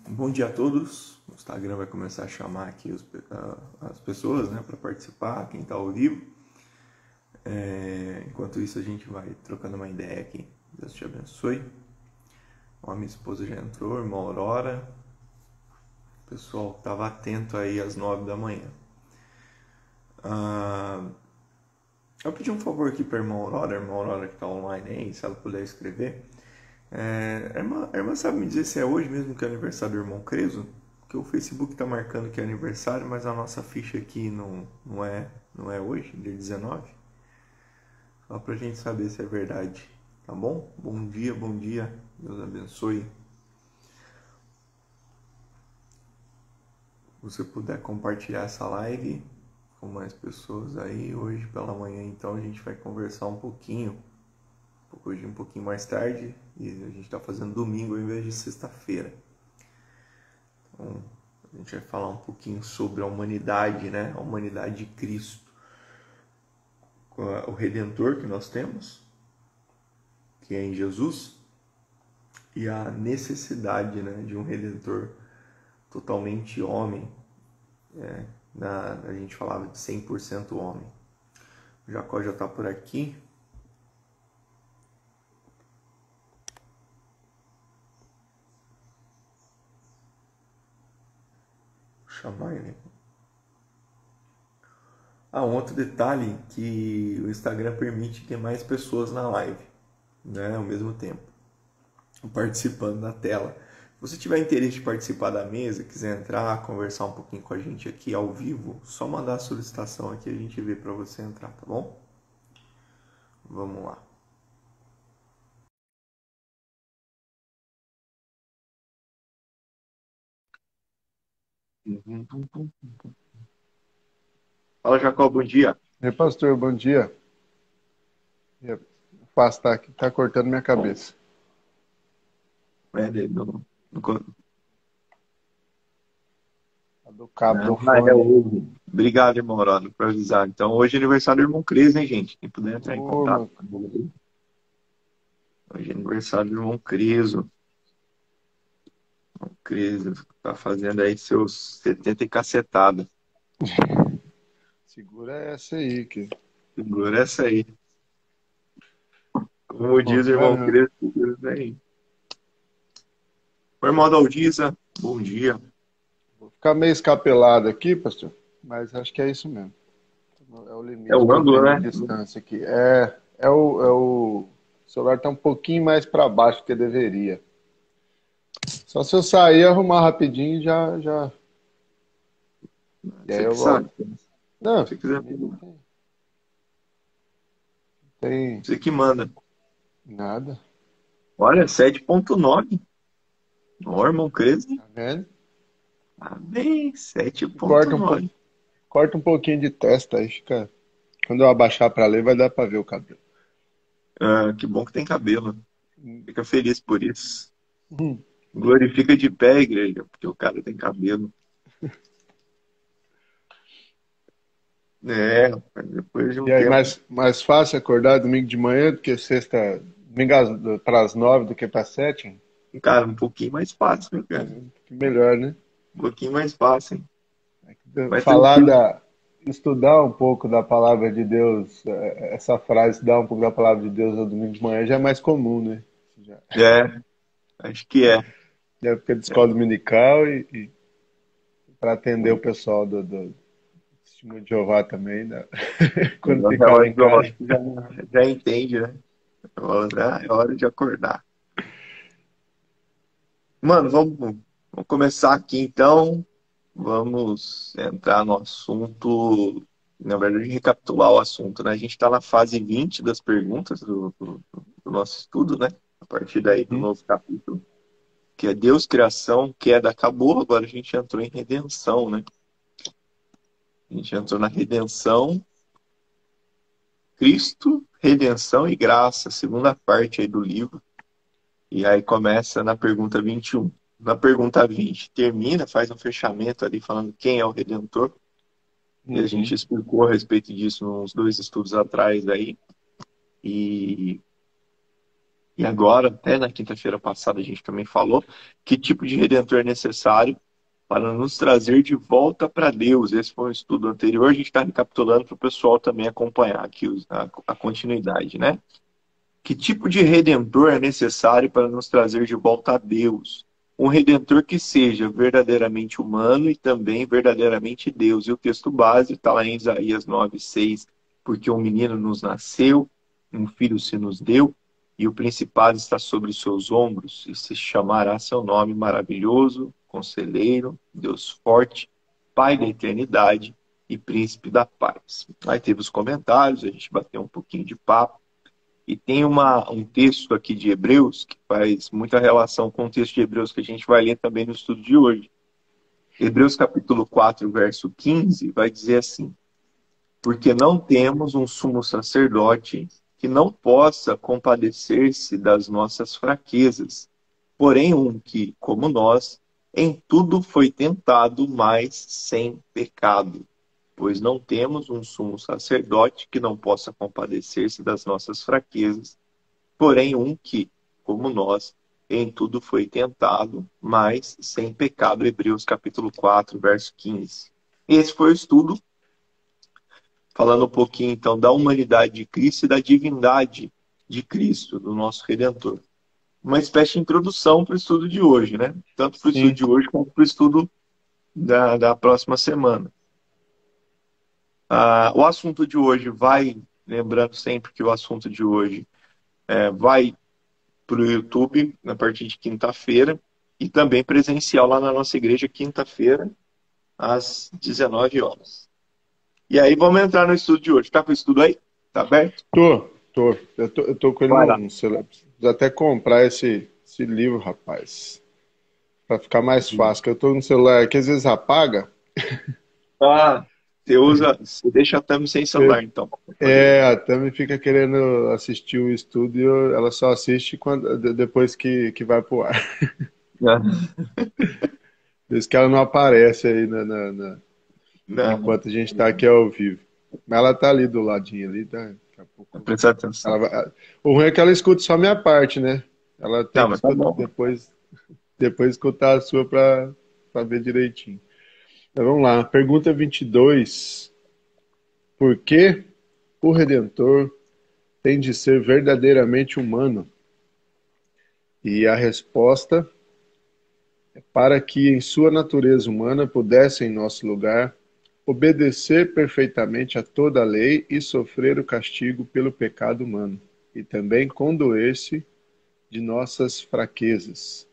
Bom dia a todos. O Instagram vai começar a chamar aqui as pessoas, né, para participar, quem está ao vivo. Enquanto isso, a gente vai trocando uma ideia aqui. Deus te abençoe. Ó, minha esposa já entrou, irmã Aurora. O pessoal estava atento aí às 9 da manhã. Eu pedi um favor aqui para a irmã Aurora que está online aí, se ela puder escrever. A irmã sabe me dizer se é hoje mesmo que é aniversário do irmão Creso? Porque o Facebook está marcando que é aniversário, mas a nossa ficha aqui não é hoje, dia 19. Só pra gente saber se é verdade, tá bom? Bom dia, Deus abençoe. Se você puder compartilhar essa live com mais pessoas aí, hoje pela manhã então a gente vai conversar um pouquinho. Hoje um pouquinho mais tarde, e a gente está fazendo domingo ao invés de sexta-feira. Então, a gente vai falar um pouquinho sobre a humanidade, né? A humanidade de Cristo. O Redentor que nós temos, que é em Jesus, e a necessidade, né, de um Redentor totalmente homem. A gente falava de 100% homem. O Jacó já está por aqui. Chamar ele. Um outro detalhe que o Instagram permite ter mais pessoas na live, né, ao mesmo tempo, participando da tela. Se você tiver interesse de participar da mesa, quiser entrar, conversar um pouquinho com a gente aqui ao vivo, só mandar a solicitação aqui, a gente vê para você entrar, tá bom? Vamos lá. Fala, Jacó, bom dia. Ei, pastor, bom dia. Ia afastar aqui, tá cortando minha cabeça. A do cabo do É fone. hoje. Obrigado, irmão Orlando, por avisar. Então, hoje é aniversário do irmão Cris, hein, gente? Quem puder entrar em Ô, contato. mano, Hoje é aniversário do irmão Criso. O Criso tá fazendo aí seus 70 e cacetada. segura essa aí, que Segura essa aí. Como diz o irmão confiar. Criso, segura essa aí. O irmão da Aldisa, bom dia. Vou ficar meio escapelado aqui, pastor, mas acho que é isso mesmo. É o É limite o que eu ângulo, tenho de né? distância aqui. O celular tá um pouquinho mais para baixo do que deveria. Só se eu sair, arrumar rapidinho, já. E aí Você eu que sabe. volto. Não, Se você quiser, comigo não tem você que manda. nada. Olha, 7.9. Ó, irmão Criso. Tá vendo? Tá bem, Corta 7.9. corta um pouquinho de testa aí, fica. Quando eu abaixar pra ler, vai dar pra ver o cabelo. Ah, que bom que tem cabelo. Fica feliz por isso. Hum. Glorifica de pé, igreja, porque o cara tem cabelo. Rapaz, depois de E um aí, tempo. mais fácil acordar domingo de manhã do que sexta, domingo para as 9 do que para 7? Cara, um pouquinho mais fácil, meu cara. Melhor, né? Um pouquinho mais fácil, hein? Mais Falar tranquilo. estudar um pouco da palavra de Deus, essa frase, estudar um pouco da palavra de Deus no domingo de manhã já é mais comum, né? Já, É, acho que é. já é época de escola dominical e para atender o pessoal do Testemunho de Jeová também, né? Quando É ficar lá hora em que eu casa. acho que já entende, né? É hora de acordar. Mano, vamos começar aqui então. Vamos entrar no assunto. Na verdade, recapitular o assunto, né? A gente está na fase 20 das perguntas do nosso estudo, né? A partir daí do Uhum. novo capítulo, que é Deus, criação, queda, acabou. Agora a gente entrou em redenção, né? A gente entrou na redenção, Cristo, redenção e graça, segunda parte aí do livro. E aí começa na pergunta 21. Na pergunta 20 termina, faz um fechamento ali falando quem é o Redentor. E a gente Uhum. explicou a respeito disso nos dois estudos atrás aí. E, E agora, até na quinta-feira passada, a gente também falou que tipo de redentor é necessário para nos trazer de volta para Deus. Esse foi um estudo anterior, a gente está recapitulando para o pessoal também acompanhar aqui a continuidade, né? Que tipo de redentor é necessário para nos trazer de volta a Deus? Um redentor que seja verdadeiramente humano e também verdadeiramente Deus. E o texto base está lá em Isaías 9:6, porque um menino nos nasceu, um filho se nos deu, e o principado está sobre os seus ombros, e se chamará seu nome maravilhoso, conselheiro, Deus forte, Pai da eternidade e príncipe da paz. Aí teve os comentários, a gente bateu um pouquinho de papo. E tem um texto aqui de Hebreus que faz muita relação com o texto de Hebreus que a gente vai ler também no estudo de hoje. Hebreus capítulo 4, verso 15, vai dizer assim: porque não temos um sumo sacerdote que não possa compadecer-se das nossas fraquezas, porém um que, como nós, em tudo foi tentado, mas sem pecado. Pois não temos um sumo sacerdote que não possa compadecer-se das nossas fraquezas, porém um que, como nós, em tudo foi tentado, mas sem pecado. Hebreus capítulo 4, verso 15. Esse foi o estudo, falando um pouquinho então da humanidade de Cristo e da divindade de Cristo, do nosso Redentor. Uma espécie de introdução para o estudo de hoje, né? Tanto para o estudo Sim. de hoje quanto para o estudo da próxima semana. O assunto de hoje vai, lembrando sempre que o assunto de hoje vai para o YouTube a partir de quinta-feira e também presencial lá na nossa igreja, quinta-feira, às 19 horas. E aí vamos entrar no estudo de hoje. Tá com o estudo aí? Tá aberto? Tô. Eu tô com ele Vai lá. no celular. Preciso até comprar esse livro, rapaz. Pra ficar mais fácil. Que eu tô no celular que às vezes apaga. Ah, você deixa a thumb sem celular, então. Pra poder. É, a Tami fica querendo assistir o estudo e ela só assiste depois que vai pro ar. Por isso que ela não aparece aí Não, enquanto a gente tá aqui ao vivo. Mas ela tá ali do ladinho ali, tá? Daqui a pouco. presta atenção. O ruim é que ela escuta só a minha parte, né? Ela tem Não, que mas tá escutar bom. depois escutar a sua pra ver direitinho. Então vamos lá, pergunta 22. Por que o Redentor tem de ser verdadeiramente humano? E a resposta é para que em sua natureza humana pudesse, em nosso lugar, obedecer perfeitamente a toda a lei e sofrer o castigo pelo pecado humano, e também condoer-se de nossas fraquezas.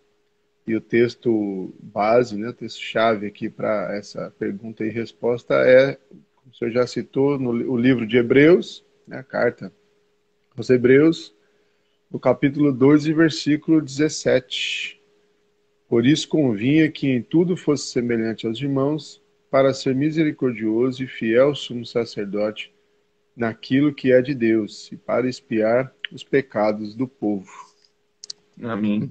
E o texto base, né, o texto-chave aqui para essa pergunta e resposta é, como o senhor já citou, o livro de Hebreus, né, a carta aos Hebreus, no capítulo 12, versículo 17. Por isso convinha que em tudo fosse semelhante aos irmãos, para ser misericordioso e fiel sumo sacerdote naquilo que é de Deus, e para expiar os pecados do povo. Amém.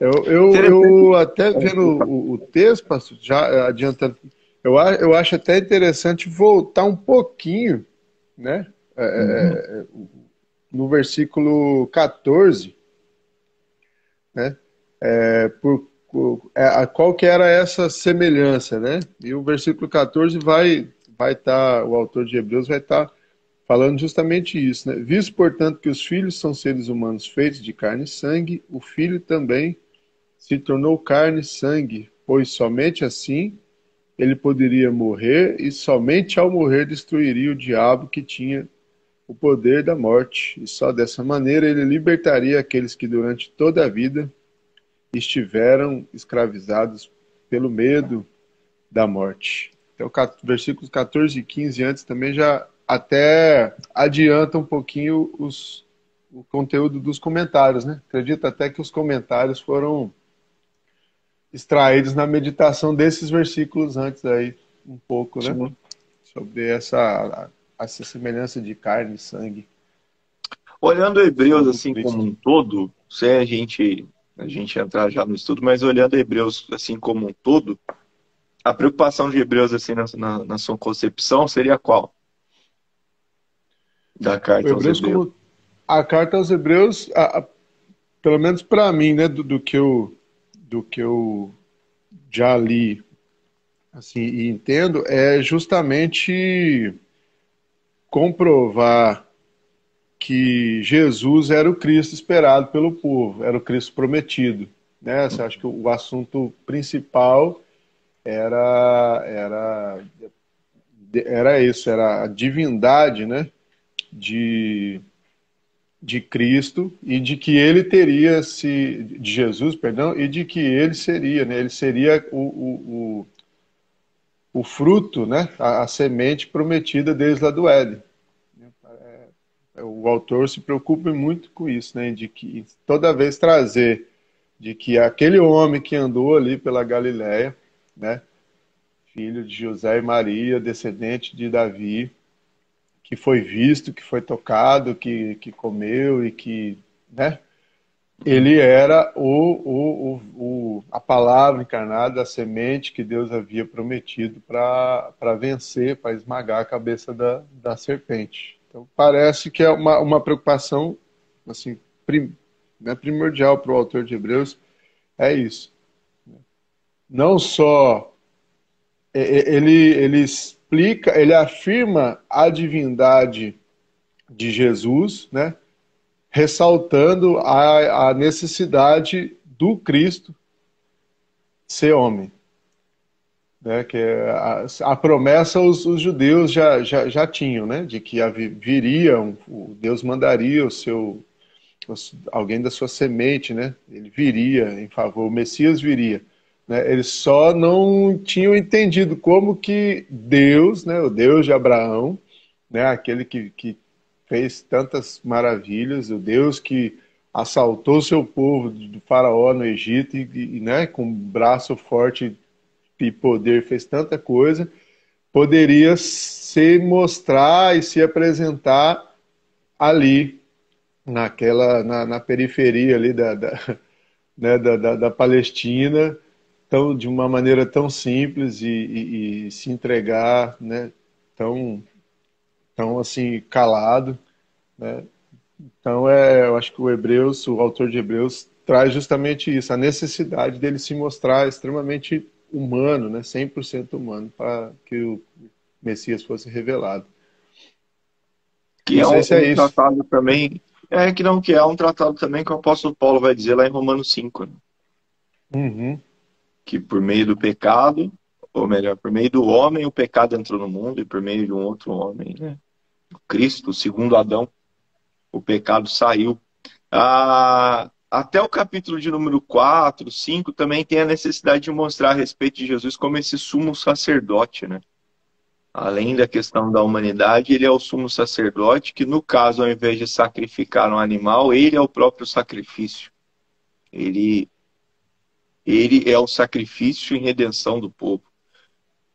Eu Interessante. até vendo o texto, pastor, já adiantando, eu acho até interessante voltar um pouquinho, né? Uhum. No versículo 14, né? Qual que era essa semelhança, né? E o versículo 14 vai estar, o autor de Hebreus vai estar falando justamente isso, né? Visto, portanto, que os filhos são seres humanos feitos de carne e sangue, o filho também se tornou carne e sangue, pois somente assim ele poderia morrer e somente ao morrer destruiria o diabo que tinha o poder da morte. E só dessa maneira ele libertaria aqueles que durante toda a vida estiveram escravizados pelo medo da morte. Então, versículos 14 e 15 antes também já até adianta um pouquinho o conteúdo dos comentários, né? Acredito até que os comentários foram extraídos na meditação desses versículos antes aí, um pouco, né? Sim. Sobre essa semelhança de carne e sangue Olhando Hebreus do assim como Cristo. um todo, sem a gente entrar já no estudo, mas olhando Hebreus assim como um todo, a preocupação de Hebreus assim na sua concepção seria qual? Da O carta aos Hebreus Hebreus. a carta aos Hebreus, pelo menos para mim, né, do que eu já li, assim, e entendo, é justamente comprovar que Jesus era o Cristo esperado pelo povo, era o Cristo prometido, né? Você acha que o assunto principal era era isso, era a divindade, né, de, de Cristo e de que ele teria se de Jesus, perdão, e de que ele seria, né? Ele seria o fruto, né? A semente prometida desde lá do Éden. O autor se preocupa muito com isso, né? De que toda vez trazer de que aquele homem que andou ali pela Galiléia, né? Filho de José e Maria, descendente de Davi, que foi visto, que foi tocado, que comeu e que, né? Ele era a palavra encarnada, a semente que Deus havia prometido para vencer, para esmagar a cabeça da serpente. Então, parece que é uma preocupação assim, né, primordial para o autor de Hebreus, é isso. Não só ele explica, ele afirma a divindade de Jesus, né? Ressaltando a necessidade do Cristo ser homem. Né? Que a promessa os judeus já tinham, né? De que viria, Deus mandaria alguém da sua semente, né? Ele viria em favor, o Messias viria. Né? Eles só não tinham entendido como que Deus, né? O Deus de Abraão, né? Aquele que fez tantas maravilhas, o Deus que assaltou seu povo do faraó no Egito e, né, com braço forte e poder fez tanta coisa, poderia se mostrar e se apresentar ali, na periferia ali né, da Palestina, de uma maneira tão simples e se entregar, né, tão, tão assim, calado, né? Então, eu acho que o autor de Hebreus, traz justamente isso, a necessidade dele se mostrar extremamente humano, né, 100% humano, para que o Messias fosse revelado. Que Não é sei se é um isso. tratado também, que é um tratado também que o apóstolo Paulo vai dizer lá em Romanos 5, né? Uhum. Que por meio do pecado, ou melhor, por meio do homem, o pecado entrou no mundo, e por meio de um outro homem, né? Cristo, segundo Adão, o pecado saiu. Até o capítulo de número 4, 5, também tem a necessidade de mostrar a respeito de Jesus como esse sumo sacerdote, né? Além da questão da humanidade, ele é o sumo sacerdote, que no caso, ao invés de sacrificar um animal, ele é o próprio sacrifício. Ele, ele é o sacrifício em redenção do povo.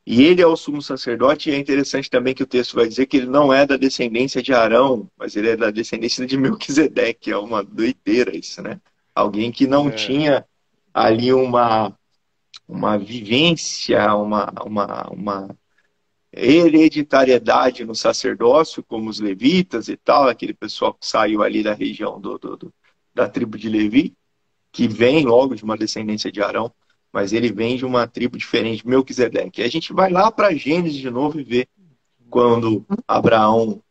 E ele é o sumo sacerdote, e é interessante também que o texto vai dizer que ele não é da descendência de Arão, mas ele é da descendência de Melquisedeque. É uma doideira isso, né? Alguém que não É, tinha ali uma vivência, uma hereditariedade no sacerdócio, como os levitas e tal, aquele pessoal que saiu ali da região da tribo de Levi, que vem logo de uma descendência de Arão, mas ele vem de uma tribo diferente, Melquisedeque. E a gente vai lá para Gênesis de novo e vê quando Abraão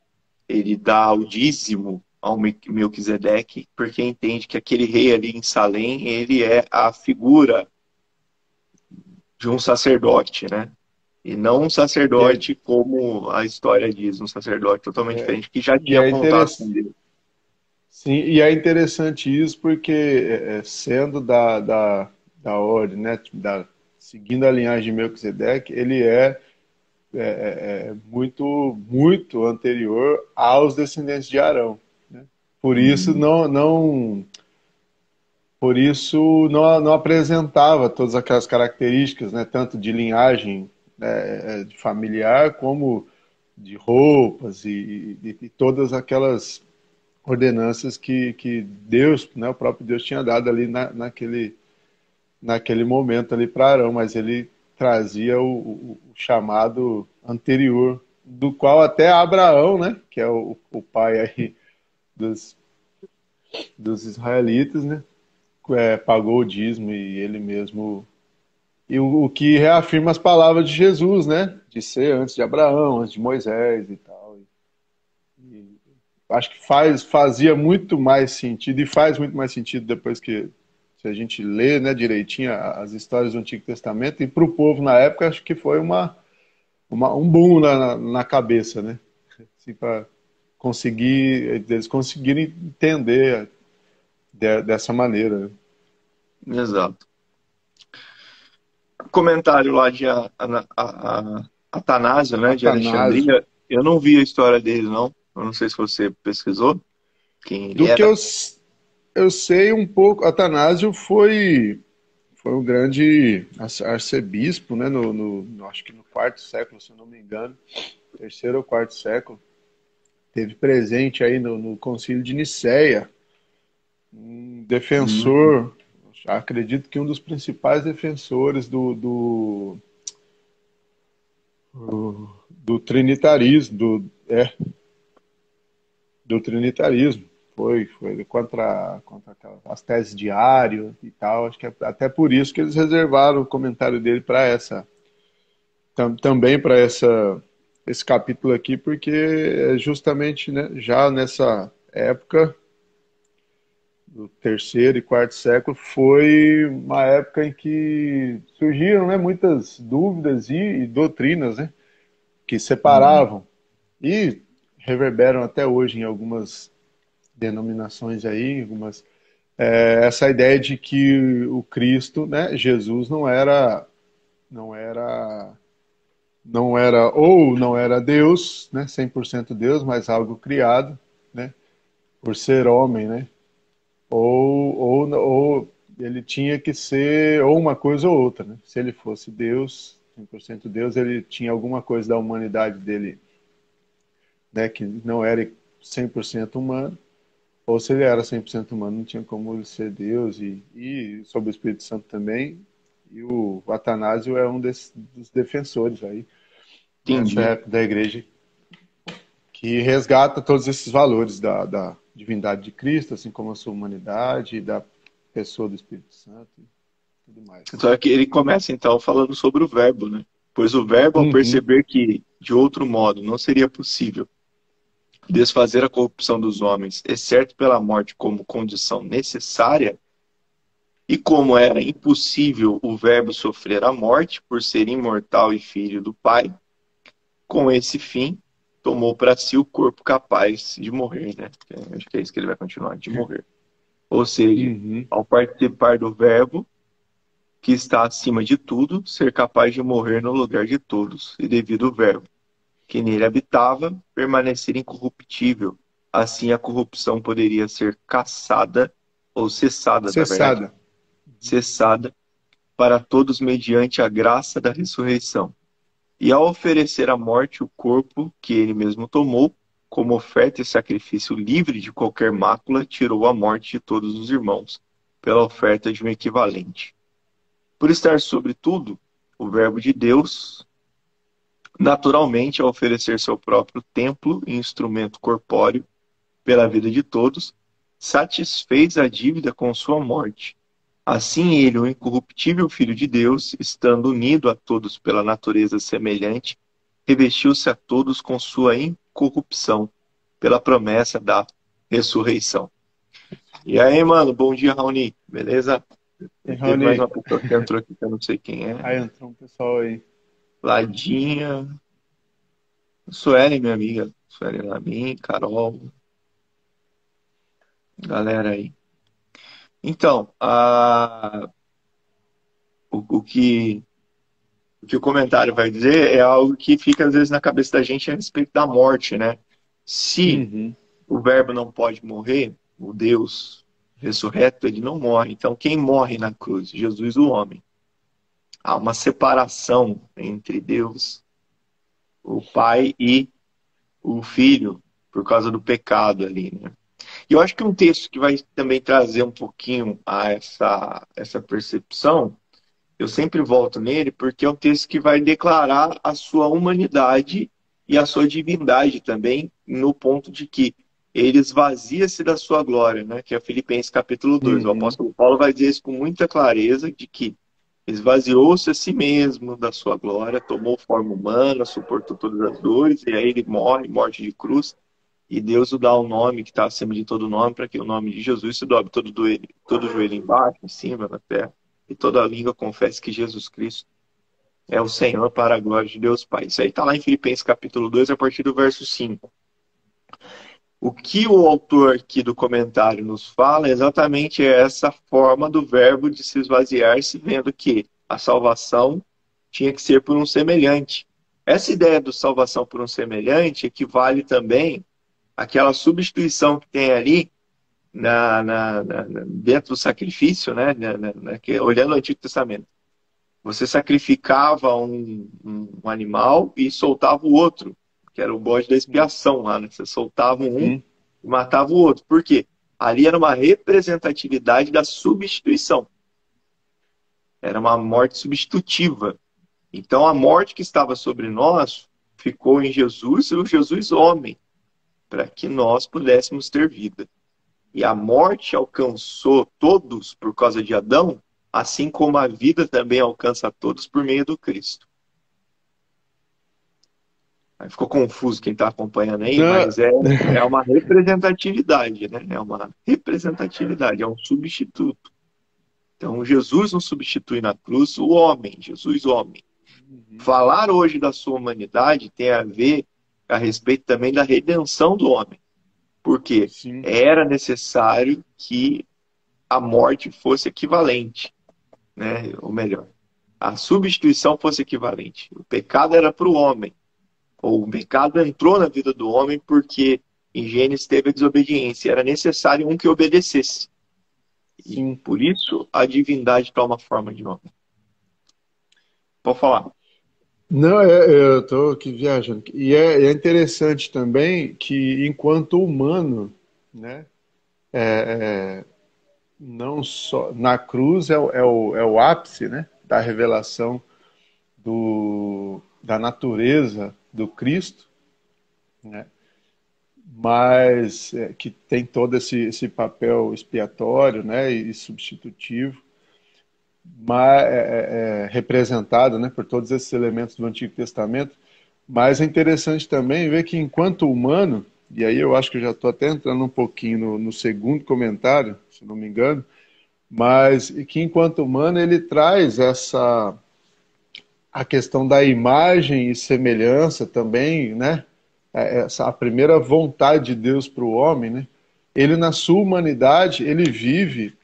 ele dá o dízimo ao Melquisedeque, porque entende que aquele rei ali em Salém, ele é a figura de um sacerdote, né? E não um e é, sacerdote como a história diz, um sacerdote totalmente é, diferente, que já e tinha é contato com interessante. Deus. Sim, e é interessante isso porque, sendo da ordem, né, seguindo a linhagem de Melquisedeque, ele é muito anterior aos descendentes de Arão. Né? Por isso Uhum. não apresentava todas aquelas características, né, tanto de linhagem, né, de familiar, como de roupas e todas aquelas ordenanças que Deus, né, o próprio Deus tinha dado ali naquele momento ali para Arão, mas ele trazia o chamado anterior, do qual até Abraão, né, que é o pai aí dos israelitas, né? Pagou o dízimo e ele mesmo. E o que reafirma as palavras de Jesus, né? De ser antes de Abraão, antes de Moisés e tal. Acho que fazia muito mais sentido e faz muito mais sentido depois que se a gente lê, né, direitinho as histórias do Antigo Testamento, e para o povo na época acho que foi um boom na cabeça, né? Assim, para eles conseguirem entender dessa maneira, né? Exato. Comentário lá de Atanásio, né, de Atanásio. Alexandria. Eu não vi a história dele, não. Eu não sei se você pesquisou quem ele Do que era. eu sei um pouco, Atanásio foi um grande arcebispo, né, acho que no quarto século, se eu não me engano, terceiro ou quarto século, teve presente aí no Concílio de Nicéia, um Hum. defensor, acredito que um dos principais defensores do trinitarismo, do trinitarismo. Foi contra as teses de Ário e tal. Acho que é até por isso que eles reservaram o comentário dele para também para esse capítulo aqui, porque é justamente, né, já nessa época do terceiro e quarto século foi uma época em que surgiram, né, muitas dúvidas e doutrinas, né, que Uhum. separavam e reverberam até hoje em algumas denominações aí, algumas essa ideia de que o Cristo, né, Jesus não era não era Deus, né, 100% Deus, mas algo criado, né, por ser homem, né? Ou ele tinha que ser ou uma coisa ou outra, né? Se ele fosse Deus, 100% Deus, ele tinha alguma coisa da humanidade dele, né, que não era 100% humano, ou se ele era 100% humano, não tinha como ele ser Deus, e sobre o Espírito Santo também, e o Atanásio é um dos defensores aí, nessa Entendi. época da igreja, que resgata todos esses valores da divindade de Cristo, assim como a sua humanidade, da pessoa do Espírito Santo e tudo mais. Só que ele começa então falando sobre o verbo, né? Pois o verbo, ao Uhum, perceber que, de outro modo, não seria possível desfazer a corrupção dos homens, exceto pela morte como condição necessária, e como era impossível o verbo sofrer a morte por ser imortal e filho do Pai, com esse fim, tomou para si o corpo capaz de morrer, né? Acho que é isso que ele vai continuar, de morrer. Ou seja, uhum. ao participar do verbo, que está acima de tudo, ser capaz de morrer no lugar de todos, e devido ao verbo, que nele habitava, permanecer incorruptível. Assim a corrupção poderia ser caçada, ou cessada, na verdade, Cessada. cessada para todos mediante a graça da ressurreição. E ao oferecer à morte o corpo que ele mesmo tomou, como oferta e sacrifício livre de qualquer mácula, tirou a morte de todos os irmãos, pela oferta de um equivalente. Por estar sobre tudo, o Verbo de Deus, naturalmente, ao oferecer seu próprio templo e instrumento corpóreo pela vida de todos, satisfez a dívida com sua morte. Assim, ele, o incorruptível Filho de Deus, estando unido a todos pela natureza semelhante, revestiu-se a todos com sua incorrupção, pela promessa da ressurreição. E aí, mano, bom dia, Raoni. Beleza? E E teve mais Raoni, uma pessoa que entrou aqui que eu não sei quem é. aí entrou um pessoal aí. Ladinha. Suelen, minha amiga. Suelen Lamin, Carol, galera aí. Então, o que o comentário vai dizer é algo que fica às vezes na cabeça da gente a respeito da morte, né? Se Uhum. o verbo não pode morrer, o Deus ressurreto, ele não morre. Então, quem morre na cruz? Jesus, o homem. Há uma separação entre Deus, o Pai e o Filho, por causa do pecado ali, né? E eu acho que um texto que vai também trazer um pouquinho a essa percepção, eu sempre volto nele, porque é um texto que vai declarar a sua humanidade e a sua divindade também, no ponto de que ele esvazia-se da sua glória, né? Que é Filipenses capítulo 2. O Uhum. apóstolo Paulo vai dizer isso com muita clareza, de que esvaziou-se a si mesmo da sua glória, tomou forma humana, suportou todas as dores, e aí ele morre, morte de cruz, e Deus o dá o nome que está acima de todo nome, para que o nome de Jesus se dobre todo joelho embaixo, em cima, na terra, e toda língua confesse que Jesus Cristo é o Senhor para a glória de Deus Pai. Isso aí está lá em Filipenses capítulo 2, a partir do verso 5. O que o autor aqui do comentário nos fala é exatamente essa forma do verbo de se esvaziar-se, vendo que a salvação tinha que ser por um semelhante. Essa ideia do salvação por um semelhante equivale também àquela substituição que tem ali dentro do sacrifício, né? Olhando o Antigo Testamento. Você sacrificava um animal e soltava o outro, que era o bode da expiação lá, né? Você soltava um Sim. e matava o outro. Por quê? Ali era uma representatividade da substituição. Era uma morte substitutiva. Então a morte que estava sobre nós ficou em Jesus, e o Jesus homem, para que nós pudéssemos ter vida. E a morte alcançou todos por causa de Adão, assim como a vida também alcança todos por meio do Cristo. Aí ficou confuso quem está acompanhando aí, Não, mas é uma representatividade, né? É uma representatividade, é um substituto. Então, Jesus não substitui na cruz o homem, Jesus homem. Falar hoje da sua humanidade tem a ver a respeito também da redenção do homem. Porque sim. era necessário que a morte fosse equivalente, né? Ou melhor, a substituição fosse equivalente. O pecado era para o homem. Ou o pecado entrou na vida do homem porque em Gênesis teve a desobediência. Era necessário um que obedecesse. E Sim. por isso a divindade toma forma de homem. Pode falar. Não, eu estou aqui viajando. E é interessante também que, enquanto humano, né, não só na cruz é o ápice, né, da revelação da natureza do Cristo, né, mas que tem todo esse papel expiatório, né, e substitutivo, mas, representado, né, por todos esses elementos do Antigo Testamento. Mas é interessante também ver que, enquanto humano, e aí eu acho que eu já estou até entrando um pouquinho no segundo comentário, se não me engano, mas que, enquanto humano, ele traz a questão da imagem e semelhança também, né? A primeira vontade de Deus para o homem, né? Ele, na sua humanidade, ele vive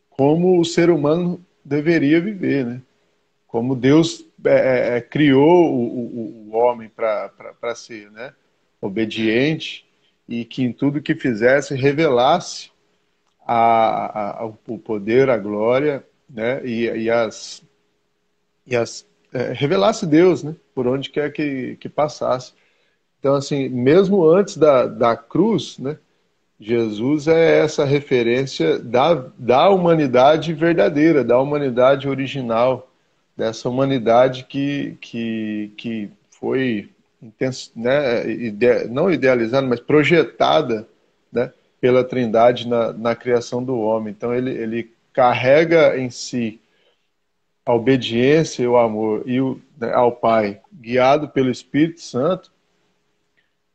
como o ser humano deveria viver, né? Como Deus criou o homem para ser, né, obediente, e que em tudo que fizesse revelasse o poder, a glória, né, revelasse Deus, né, por onde quer que passasse. Então, assim, mesmo antes da cruz, né, Jesus é essa referência da humanidade verdadeira, da humanidade original, dessa humanidade que foi né, não idealizada, mas projetada, né, pela Trindade na criação do homem. Então ele carrega em si a obediência e o amor né, ao Pai, guiado pelo Espírito Santo.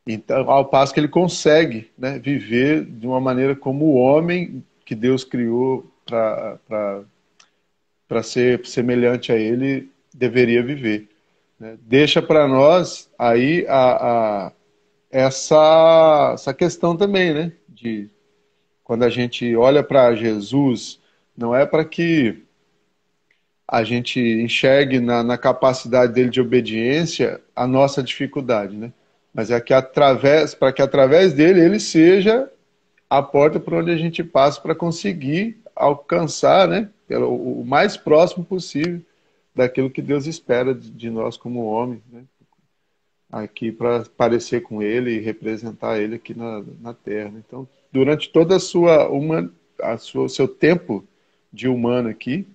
Então, ao passo que ele consegue, né, viver de uma maneira como o homem que Deus criou para ser semelhante a ele deveria viver, né? Deixa para nós aí essa questão também, né? De quando a gente olha para Jesus, não é para que a gente enxergue na capacidade dele de obediência a nossa dificuldade, né? Mas é que para que através dele ele seja a porta por onde a gente passa para conseguir alcançar, né, o mais próximo possível daquilo que Deus espera de nós como homem, né, aqui para parecer com Ele e representar Ele aqui na Terra. Então, durante toda o seu tempo de humano aqui,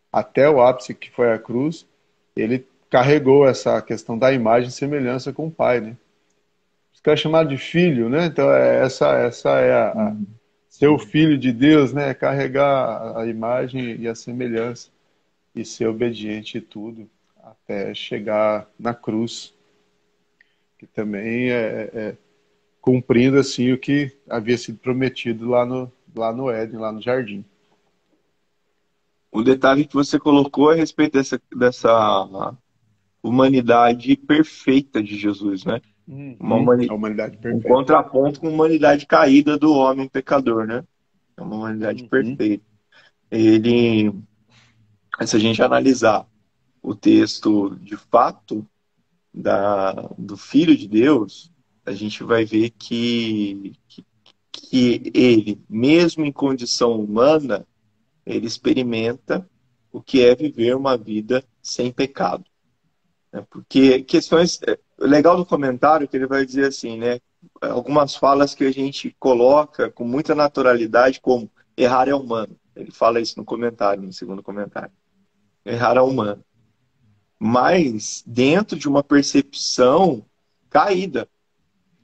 até o ápice que foi a cruz, ele carregou essa questão da imagem e semelhança com o Pai, né? ficar chamado de filho, né? Então, essa é ser o filho de Deus, né? É carregar a imagem e a semelhança e ser obediente em tudo, até chegar na cruz, que também é cumprindo assim o que havia sido prometido lá no Éden, lá no jardim. O detalhe que você colocou a respeito dessa humanidade perfeita de Jesus, né? A humanidade Um perfeita. contraponto com a humanidade caída do homem pecador, né? É uma humanidade Uhum. perfeita. Ele, se a gente analisar o texto de fato do Filho de Deus, a gente vai ver que ele, mesmo em condição humana, ele experimenta o que é viver uma vida sem pecado, né? Porque questões. O legal do comentário é que ele vai dizer assim, né? Algumas falas que a gente coloca com muita naturalidade, como errar é humano. Ele fala isso no comentário, no segundo comentário. Errar é humano. Mas dentro de uma percepção caída.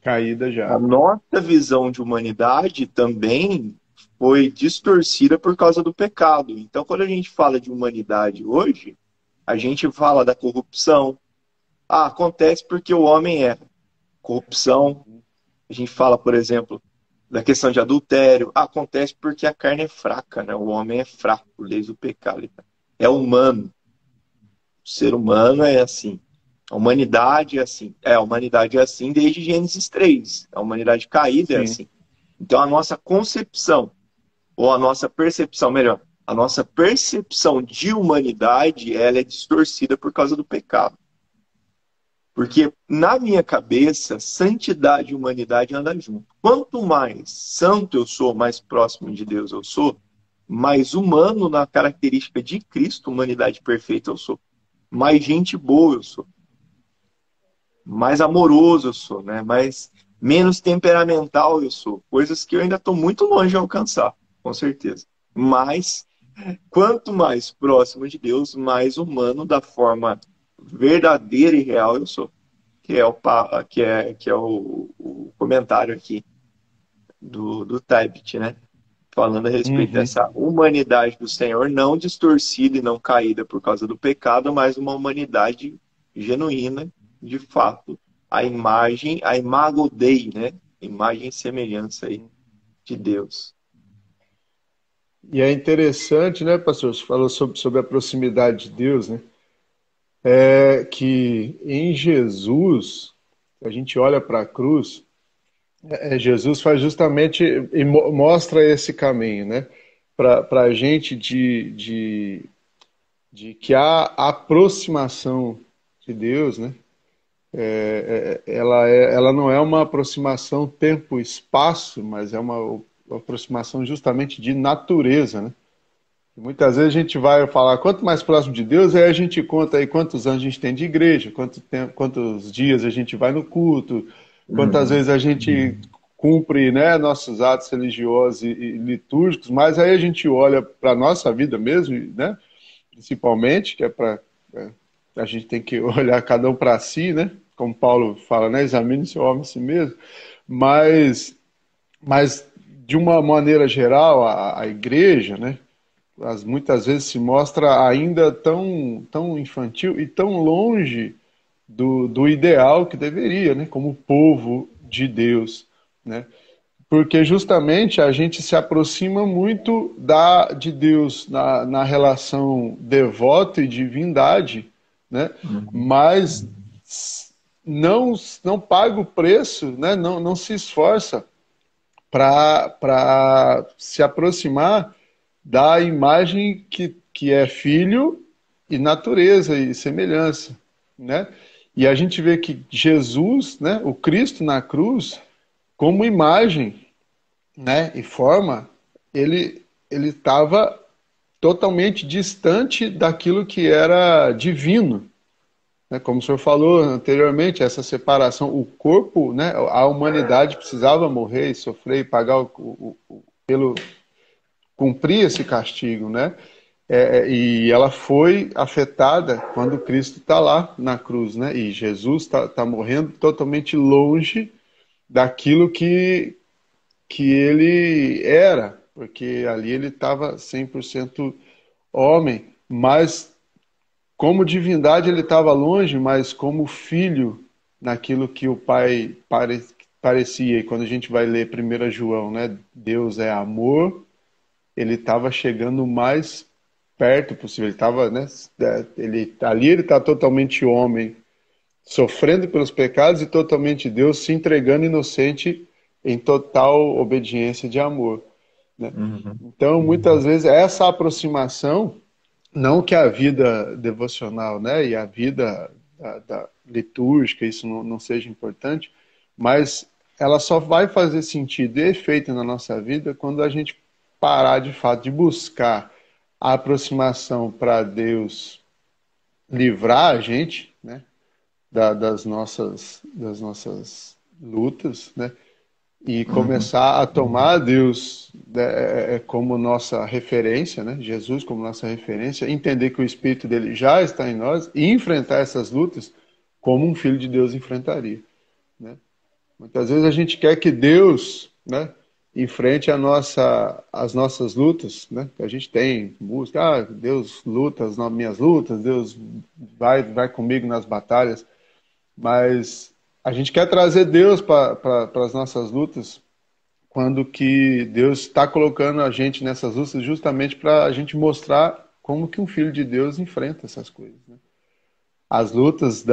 Caída A já. nossa visão de humanidade também foi distorcida por causa do pecado. Então, quando a gente fala de humanidade hoje, a gente fala da corrupção. Ah, acontece porque o homem é corrupção. A gente fala, por exemplo, da questão de adultério. Ah, acontece porque a carne é fraca, né? O homem é fraco desde o pecado. É humano. O ser humano é assim. A humanidade é assim. A humanidade é assim desde Gênesis 3. A humanidade caída é Sim. assim. Então, a nossa concepção, ou a nossa percepção, melhor, a nossa percepção de humanidade, ela é distorcida por causa do pecado. Porque, na minha cabeça, santidade e humanidade andam junto. Quanto mais santo eu sou, mais próximo de Deus eu sou, mais humano na característica de Cristo, humanidade perfeita eu sou. Mais gente boa eu sou. Mais amoroso eu sou, né? Menos temperamental eu sou. Coisas que eu ainda estou muito longe de alcançar, com certeza. Mas, quanto mais próximo de Deus, mais humano da forma verdadeira e real eu sou. Que é o comentário aqui do Taibit, né? Falando a respeito Uhum. dessa humanidade do Senhor, não distorcida e não caída por causa do pecado, mas uma humanidade genuína, de fato, a imago Dei, né? Imagem e semelhança aí de Deus. E é interessante, né, pastor? Você falou sobre a proximidade de Deus, né? É que em Jesus, a gente olha para a cruz, Jesus faz justamente e mostra esse caminho, né? Para a gente de que a aproximação de Deus, né? Ela não é uma aproximação tempo-espaço, mas é uma aproximação justamente de natureza, né? Muitas vezes a gente vai falar quanto mais próximo de Deus, aí a gente conta aí quantos anos a gente tem de igreja, quantos dias a gente vai no culto, quantas Uhum. vezes a gente cumpre, né, nossos atos religiosos e litúrgicos, mas aí a gente olha para a nossa vida mesmo, né, principalmente, que é para a gente tem que olhar cada um para si, né, como Paulo fala, né, examine seu homem a si mesmo, mas, mas de uma maneira geral, a igreja, né, muitas vezes se mostra ainda tão infantil e tão longe do ideal que deveria, né? Como povo de Deus, né? Porque justamente a gente se aproxima muito de Deus na relação devoto e divindade, né? Uhum. Mas não paga o preço, né? Não se esforça para se aproximar da imagem que é filho e natureza e semelhança, né? E a gente vê que Jesus, né, o Cristo na cruz, como imagem, né, e forma, ele estava totalmente distante daquilo que era divino, né? Como o senhor falou anteriormente, essa separação, o corpo, né, a humanidade precisava morrer e sofrer e pagar pelo cumprir esse castigo, né? E ela foi afetada quando Cristo está lá na cruz, né? E Jesus está morrendo totalmente longe daquilo que ele era, porque ali ele estava 100% homem, mas como divindade ele estava longe, mas como filho naquilo que o pai parecia. E quando a gente vai ler 1 João, né, Deus é amor, ele estava chegando o mais perto possível. Ele estava, né, ali ele está totalmente homem, sofrendo pelos pecados, e totalmente Deus, se entregando inocente em total obediência de amor, né? Uhum. Então, muitas vezes, essa aproximação, não que a vida devocional, né, e a vida da litúrgica, isso não seja importante, mas ela só vai fazer sentido e efeito na nossa vida quando a gente parar, de fato, de buscar a aproximação para Deus livrar a gente, né, das nossas lutas, né? E Uhum. começar a tomar Deus, né, como nossa referência, né? Jesus como nossa referência, entender que o Espírito dele já está em nós e enfrentar essas lutas como um filho de Deus enfrentaria, né? Muitas vezes a gente quer que Deus, né, enfrente as nossas lutas, né? Que a gente tem, busca, Deus luta as minhas lutas, Deus vai comigo nas batalhas, mas a gente quer trazer Deus para as nossas lutas, quando que Deus está colocando a gente nessas lutas justamente para a gente mostrar como que um filho de Deus enfrenta essas coisas, né? As lutas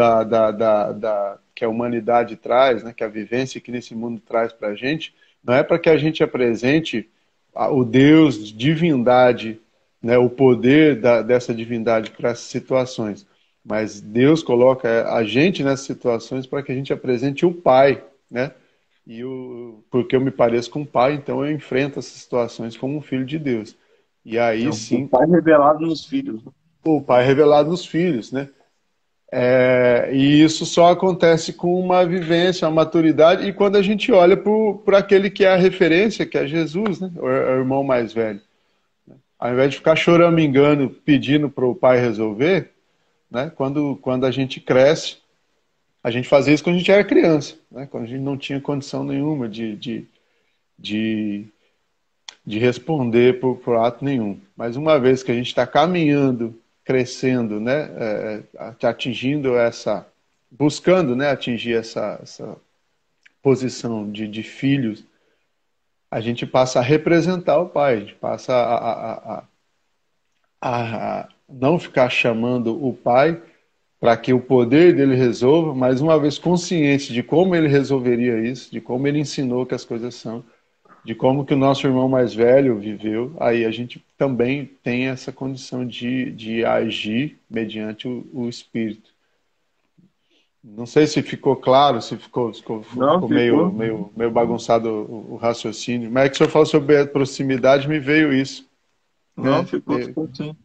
que a humanidade traz, né, que a vivência que nesse mundo traz para a gente, não é para que a gente apresente o Deus, divindade, né, o poder dessa divindade para essas situações, mas Deus coloca a gente nessas situações para que a gente apresente o Pai, né? Porque eu me pareço com o Pai, então eu enfrento essas situações como um filho de Deus. E aí O sim, Pai revelado nos filhos, né? o Pai revelado nos filhos, né? E isso só acontece com uma vivência, uma maturidade, e quando a gente olha para aquele que é a referência, que é Jesus, né? O irmão mais velho. Ao invés de ficar choramingando, pedindo para o pai resolver, né? Quando a gente cresce, a gente fazia isso quando a gente era criança, né? Quando a gente não tinha condição nenhuma de, de responder por ato nenhum. Mas uma vez que a gente está caminhando, crescendo, né, atingindo buscando, né, atingir essa posição de filhos, a gente passa a representar o pai, a gente passa a não ficar chamando o pai para que o poder dele resolva, mas uma vez consciente de como ele resolveria isso, de como ele ensinou que as coisas são, de como que o nosso irmão mais velho viveu, aí a gente também tem essa condição de agir mediante o Espírito. Não sei se ficou claro, se Não, ficou ficou. meio bagunçado o raciocínio. Mas é que o senhor falou sobre a proximidade, me veio isso, Não, né? ficou sim.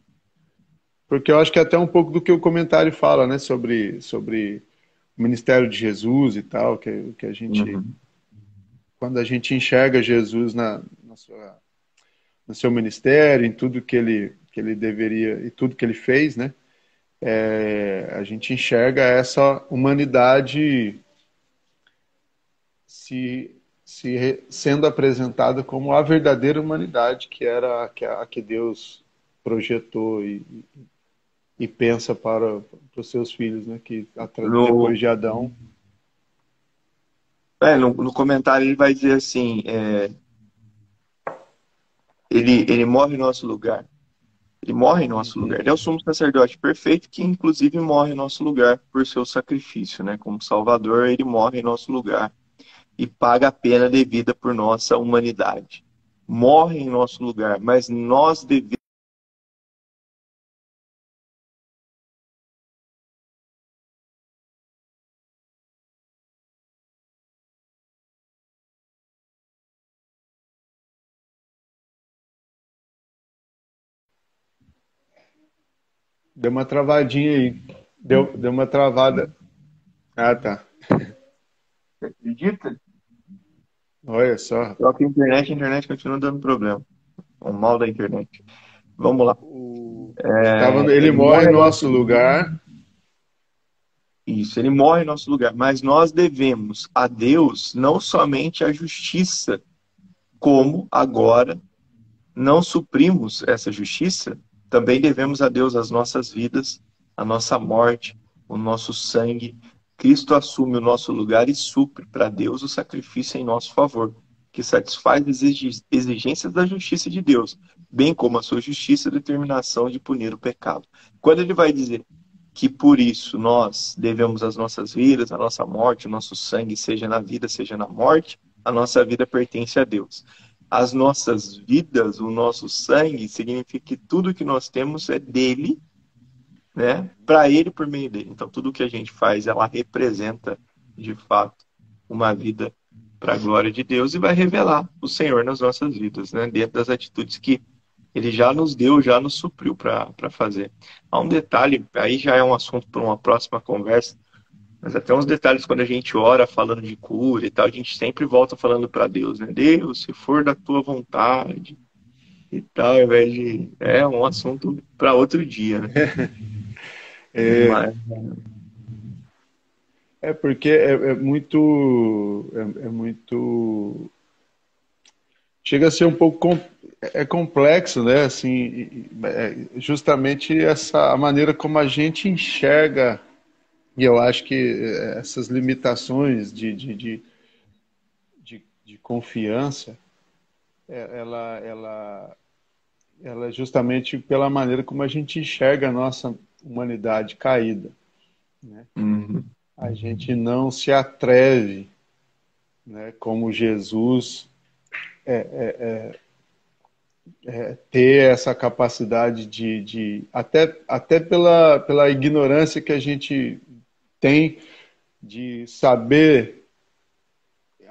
Porque eu acho que é até um pouco do que o comentário fala, né? Sobre o ministério de Jesus e tal, que a gente, Uhum. quando a gente enxerga Jesus no seu ministério, em tudo que ele deveria, e tudo que ele fez, né? A gente enxerga essa humanidade sendo apresentada como a verdadeira humanidade, que era a que Deus projetou e pensa para os seus filhos, né? Que depois No, de Adão. no comentário ele vai dizer assim, ele morre em nosso lugar. Ele morre em nosso lugar. Uhum. Ele é o sumo sacerdote perfeito que, inclusive, morre em nosso lugar por seu sacrifício, né? Como Salvador, ele morre em nosso lugar e paga a pena devida por nossa humanidade. Morre em nosso lugar, mas nós devemos. Deu uma travadinha aí. Deu uma travada. Ah, tá. Acredita? Olha só. Troca a internet continua dando problema. O mal da internet. Vamos lá. Ele Ele morre morre em em nosso nosso lugar lugar Isso, ele morre em nosso lugar. Mas nós devemos a Deus não somente a justiça, como agora não suprimos essa justiça, também devemos a Deus as nossas vidas, a nossa morte, o nosso sangue. Cristo assume o nosso lugar e supre para Deus o sacrifício em nosso favor, que satisfaz as exigências da justiça de Deus, bem como a sua justiça e determinação de punir o pecado. Quando ele vai dizer que por isso nós devemos as nossas vidas, a nossa morte, o nosso sangue, seja na vida, seja na morte, a nossa vida pertence a Deus. As nossas vidas, o nosso sangue, significa que tudo que nós temos é dele, né? Para ele, por meio dele. Então, tudo que a gente faz, ela representa, de fato, uma vida para a glória de Deus e vai revelar o Senhor nas nossas vidas, né? Dentro das atitudes que ele já nos deu, já nos supriu para fazer. Há um detalhe, aí já é um assunto para uma próxima conversa, mas até uns detalhes quando a gente ora falando de cura e tal, a gente sempre volta falando para Deus, né? Deus, se for da tua vontade e tal, ao invés de... É um assunto para outro dia, né? É, Mas, porque é muito, é muito, chega a ser um pouco complexo, né? Assim, justamente essa a maneira como a gente enxerga, e eu acho que essas limitações de confiança, ela é justamente pela maneira como a gente enxerga a nossa humanidade caída, né? uhum, A gente não se atreve, né, como Jesus, ter essa capacidade até pela ignorância que a gente tem de saber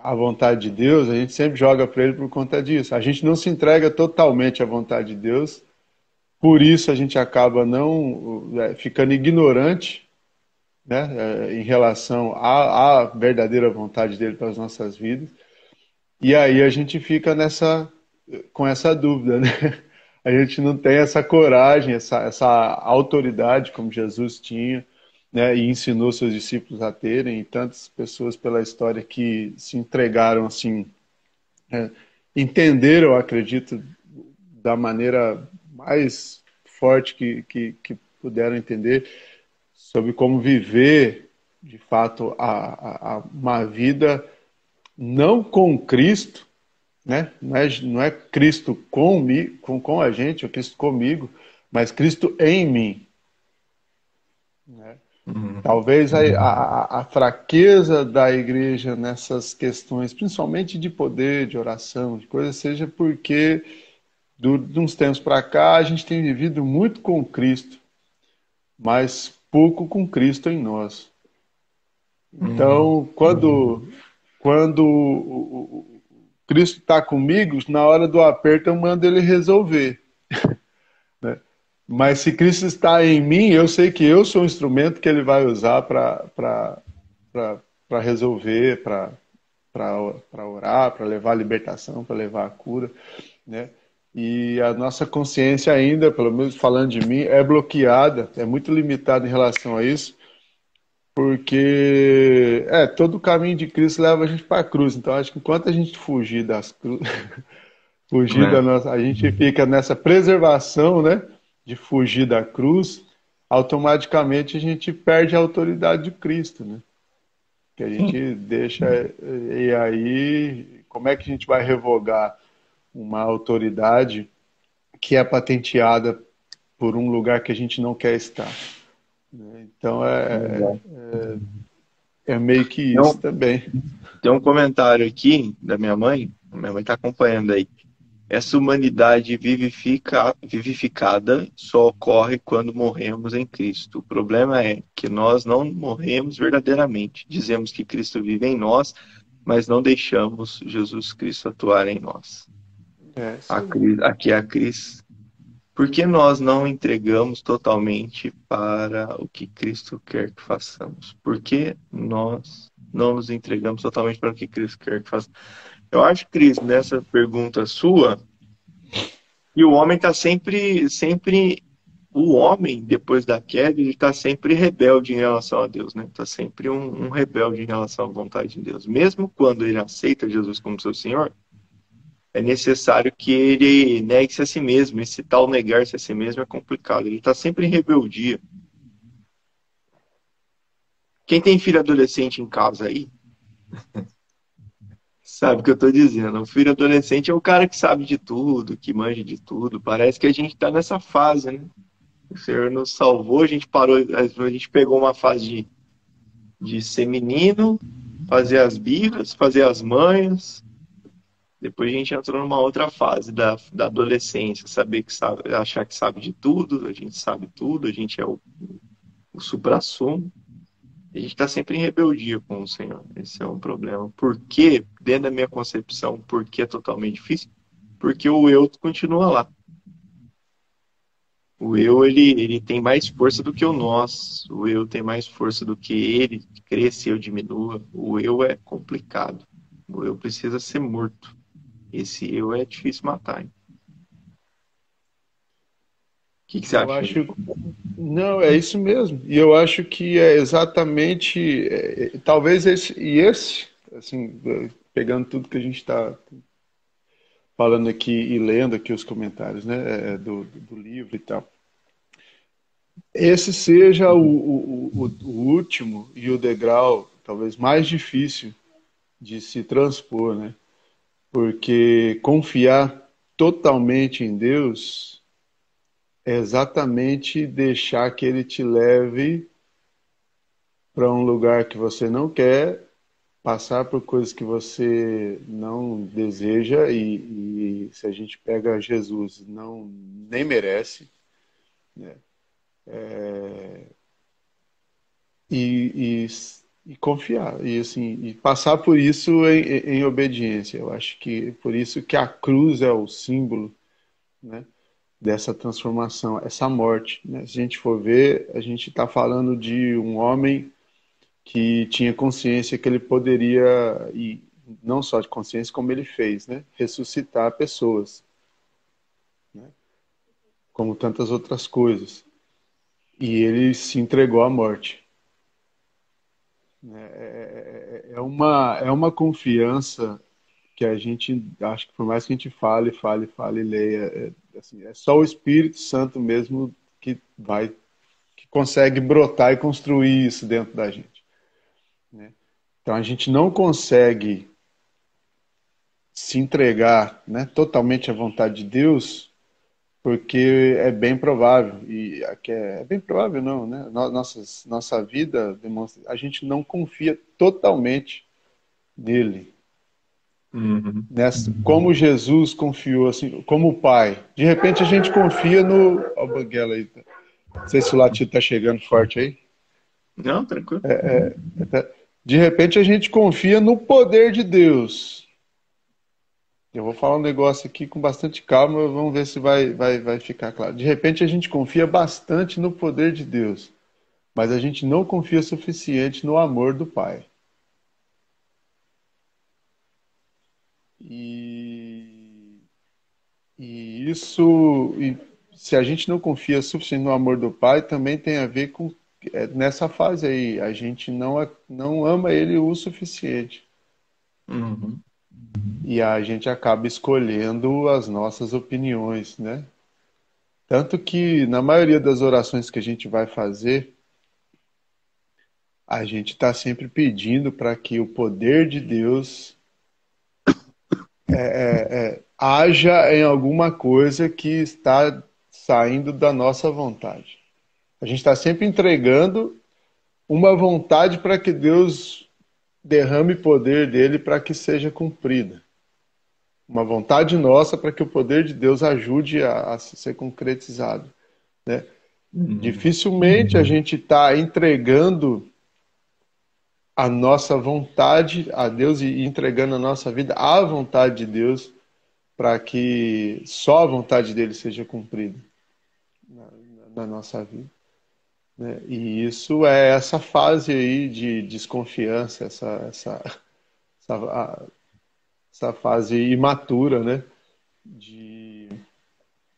a vontade de Deus, a gente sempre joga para ele por conta disso. A gente não se entrega totalmente à vontade de Deus, por isso a gente acaba não ficando ignorante, né, em relação à verdadeira vontade dele para as nossas vidas. E aí a gente fica com essa dúvida, né? A gente não tem essa coragem, essa autoridade como Jesus tinha, né? E ensinou seus discípulos a terem, e tantas pessoas pela história que se entregaram assim, né? Entenderam, eu acredito, da maneira mais forte que puderam entender sobre como viver, de fato, uma vida não com Cristo, né? Não é Cristo com a gente, ou Cristo comigo, mas Cristo em mim, né? uhum, Talvez a fraqueza da igreja nessas questões, principalmente de poder, de oração, de coisas, seja porque de uns tempos para cá a gente tem vivido muito com Cristo, mas pouco com Cristo em nós. uhum, Então, quando o Cristo está comigo, na hora do aperto eu mando ele resolver, né? Mas se Cristo está em mim, eu sei que eu sou o instrumento que ele vai usar para resolver, para orar, para levar a libertação, para levar a cura, né? E a nossa consciência ainda, pelo menos falando de mim, é bloqueada, é muito limitada em relação a isso, porque todo o caminho de Cristo leva a gente para a cruz. Então acho que enquanto a gente fugir das cruzes, fugir da né? nossa, a gente fica nessa preservação, né, de fugir da cruz, automaticamente a gente perde a autoridade de Cristo, né? Que a Sim. gente deixa, e aí como é que a gente vai revogar uma autoridade que é patenteada por um lugar que a gente não quer estar, né? Então Exato. é meio que isso Então, também. tem um comentário aqui da minha mãe está acompanhando aí. Essa humanidade vivificada só ocorre quando morremos em Cristo. O problema é que nós não morremos verdadeiramente. Dizemos que Cristo vive em nós, mas não deixamos Jesus Cristo atuar em nós. É isso aí. Aqui é a Cris. Por que nós não entregamos totalmente para o que Cristo quer que façamos? Por que nós não nos entregamos totalmente para o que Cristo quer que façamos? Eu acho, Cris, nessa pergunta sua, e o homem está sempre o homem, depois da queda, ele está sempre rebelde em relação a Deus, né? Está sempre um rebelde em relação à vontade de Deus. Mesmo quando ele aceita Jesus como seu Senhor, é necessário que ele negue-se a si mesmo. Esse tal negar-se a si mesmo é complicado. Ele está sempre em rebeldia. Quem tem filho adolescente em casa aí, sabe o que eu estou dizendo. O filho adolescente é o cara que sabe de tudo, que manja de tudo. Parece que a gente está nessa fase, né? O Senhor nos salvou, a gente parou, a gente pegou uma fase de ser menino, fazer as birras, fazer as manhas. Depois a gente entrou numa outra fase da adolescência, saber que sabe, achar que sabe de tudo, a gente sabe tudo, a gente é o suprassumo. A gente está sempre em rebeldia com o Senhor. Esse é um problema. Por que, dentro da minha concepção, por que é totalmente difícil? Porque o eu continua lá. O eu, ele tem mais força do que o nós. O eu tem mais força do que ele. Cresça e eu diminua. O eu é complicado. O eu precisa ser morto. Esse eu é difícil matar, hein? O que você Eu acha aí? acho. Não, é isso mesmo. E eu acho que é exatamente. Talvez esse, assim, pegando tudo que a gente está falando aqui e lendo aqui os comentários, né, do livro e tal. Esse seja o último e o degrau talvez mais difícil de se transpor, né? Porque confiar totalmente em Deus é exatamente deixar que Ele te leve para um lugar que você não quer, passar por coisas que você não deseja e se a gente pega Jesus, não nem merece, né? E, e confiar e assim e passar por isso em obediência. Eu acho que por isso que a cruz é o símbolo, né, dessa transformação, essa morte, né? Se a gente for ver, a gente está falando de um homem que tinha consciência que ele poderia, e não só de consciência, como ele fez, né? Ressuscitar pessoas, né? Como tantas outras coisas. E ele se entregou à morte. É uma confiança que a gente, acho que por mais que a gente fale, leia, assim, é só o Espírito Santo mesmo que consegue brotar e construir isso dentro da gente, né? Então a gente não consegue se entregar, né, totalmente à vontade de Deus, porque é bem provável, e é bem provável não, né? Nossa vida demonstra, a gente não confia totalmente nele, Uhum. nessa, como Jesus confiou, assim, como o Pai. De repente a gente confia no. Ó, o Banguela aí. Não sei se o latido tá chegando forte aí. Não, tranquilo. De repente a gente confia no poder de Deus. Eu vou falar um negócio aqui com bastante calma, vamos ver se vai ficar claro. De repente a gente confia bastante no poder de Deus, mas a gente não confia o suficiente no amor do Pai. E, e se a gente não confia o suficiente no amor do Pai, também tem a ver com nessa fase aí, a gente não ama Ele o suficiente. Uhum. E a gente acaba escolhendo as nossas opiniões, né? Tanto que na maioria das orações que a gente vai fazer, a gente está sempre pedindo para que o poder de Deus haja em alguma coisa que está saindo da nossa vontade. A gente está sempre entregando uma vontade para que Deus derrame poder dele para que seja cumprida. Uma vontade nossa para que o poder de Deus ajude a ser concretizado, né? Uhum. Dificilmente a gente está entregando a nossa vontade a Deus e entregando a nossa vida à vontade de Deus para que só a vontade dele seja cumprida na nossa vida, né? E isso é essa fase aí de desconfiança, essa, essa fase imatura, né? De,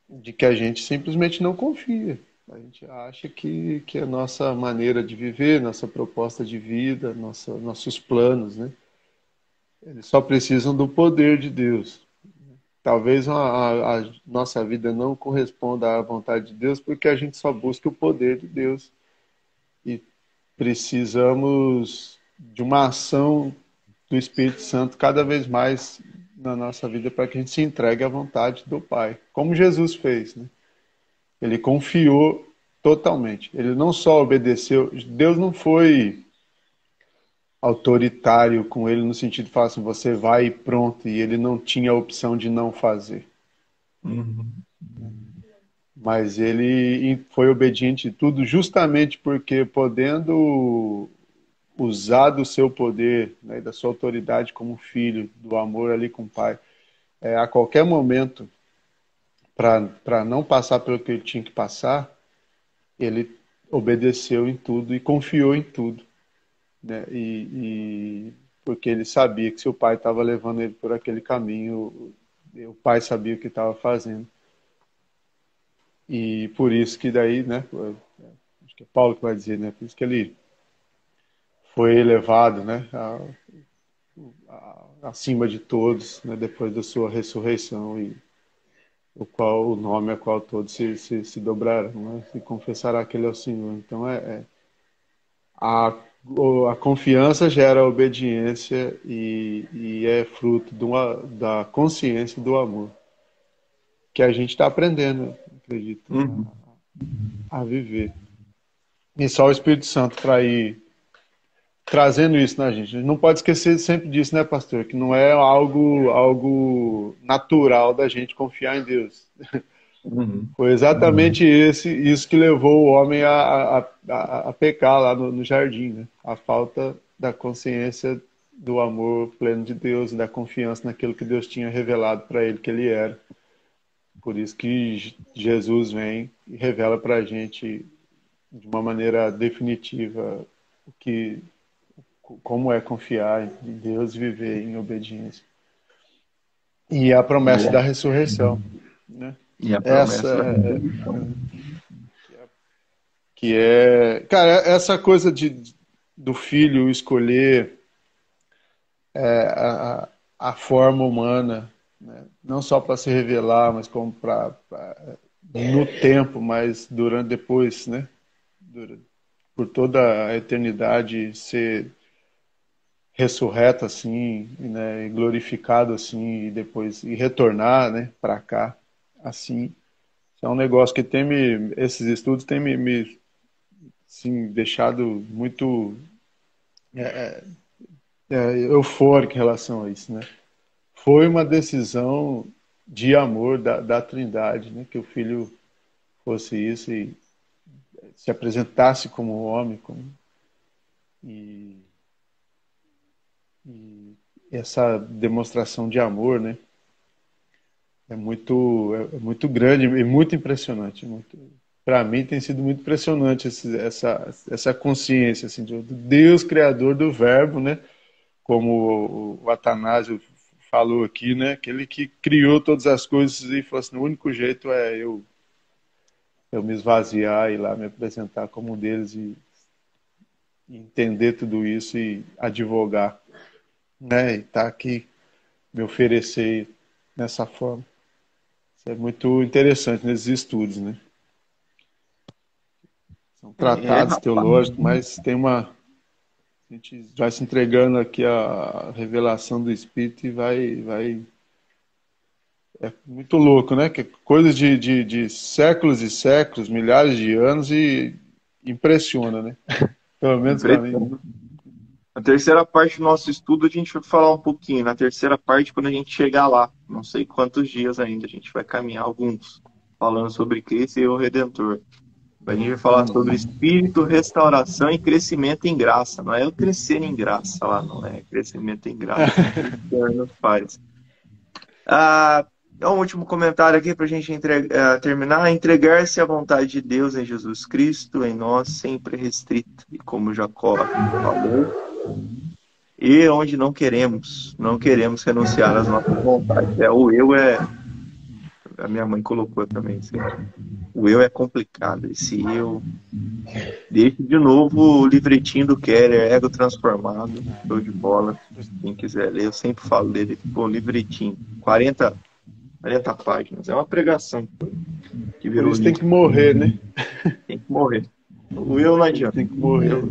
de que a gente simplesmente não confia. A gente acha que a nossa maneira de viver, nossa proposta de vida, nossos planos, né? Eles só precisam do poder de Deus. Talvez a nossa vida não corresponda à vontade de Deus porque a gente só busca o poder de Deus. E precisamos de uma ação do Espírito Santo cada vez mais na nossa vida para que a gente se entregue à vontade do Pai, como Jesus fez, né? Ele confiou totalmente. Ele não só obedeceu, Deus não foi autoritário com ele no sentido de falar assim, você vai e pronto, e ele não tinha a opção de não fazer. Uhum. Mas ele foi obediente em tudo justamente porque podendo usar do seu poder, né, da sua autoridade como filho, do amor ali com o pai, a qualquer momento, para não passar pelo que ele tinha que passar, ele obedeceu em tudo e confiou em tudo, né? Porque ele sabia que seu pai estava levando ele por aquele caminho, o pai sabia o que estava fazendo. E por isso que daí, né, acho que é Paulo que vai dizer, né, por isso que ele foi elevado, né, acima de todos, né, depois da sua ressurreição, e o nome a qual todos se dobrarão, né, e confessará que ele é o Senhor. Então a, a confiança gera obediência e é fruto da consciência do amor que a gente está aprendendo, acredito, Uhum. a viver. E só o Espírito Santo para ir trazendo isso na gente. A gente não pode esquecer sempre disso, né, pastor? Que não é algo natural da gente confiar em Deus. Uhum. Foi exatamente isso que levou o homem a pecar lá no jardim, né? A falta da consciência do amor pleno de Deus e da confiança naquilo que Deus tinha revelado para ele que ele era. Por isso que Jesus vem e revela para a gente de uma maneira definitiva como é confiar em Deus e viver em obediência. E a promessa da ressurreição, né? E a Essa promessa da ressurreição. que é, cara, essa coisa do filho escolher a forma humana, né? Não só para se revelar, mas como para no tempo, mas durante depois, né? Por toda a eternidade ser ressurreto assim, né, e glorificado assim, e depois e retornar, né, para cá assim. Isso é um negócio que esses estudos têm me assim, deixado muito eufórico em relação a isso, né? Foi uma decisão de amor da Trindade, né, que o Filho fosse isso e se apresentasse como homem, e, e essa demonstração de amor, né? É muito grande e muito impressionante. Para mim tem sido muito impressionante essa consciência assim, de Deus criador do verbo, né? Como o Atanásio falou aqui, né? Aquele que criou todas as coisas e falou assim, o único jeito é eu me esvaziar e lá me apresentar como um deles e entender tudo isso e advogar, né? E estar aqui me oferecer nessa forma. Isso é muito interessante nesses estudos, né? São tratados Rapaz. teológicos, mas tem a gente vai se entregando aqui a revelação do Espírito e vai. É muito louco, né? Que coisas de séculos e séculos, milhares de anos e impressiona, né? Pelo menos para mim. Impressionante. Na terceira parte do nosso estudo, a gente vai falar um pouquinho. Na terceira parte, quando a gente chegar lá, não sei quantos dias ainda, a gente vai caminhar alguns, falando sobre Cristo e o Redentor. A gente vai falar sobre espírito, restauração e crescimento em graça. Não é o crescer em graça lá, não é crescimento em graça que o Senhor nos faz. Ah, um último comentário aqui para a gente terminar. Entregar-se à vontade de Deus em Jesus Cristo, em nós, sempre restrita. E como Jacó falou, e onde não queremos renunciar às nossas vontades. O eu A minha mãe colocou também assim. O eu é complicado. Esse eu. Deixe de novo o livretinho do Keller, Ego Transformado, show de bola. Quem quiser ler, eu sempre falo dele. Pô, livretinho. 40 páginas. É uma pregação que Por virou isso tem livro. que morrer, né? Tem que morrer. O eu não adianta. Tem que morrer.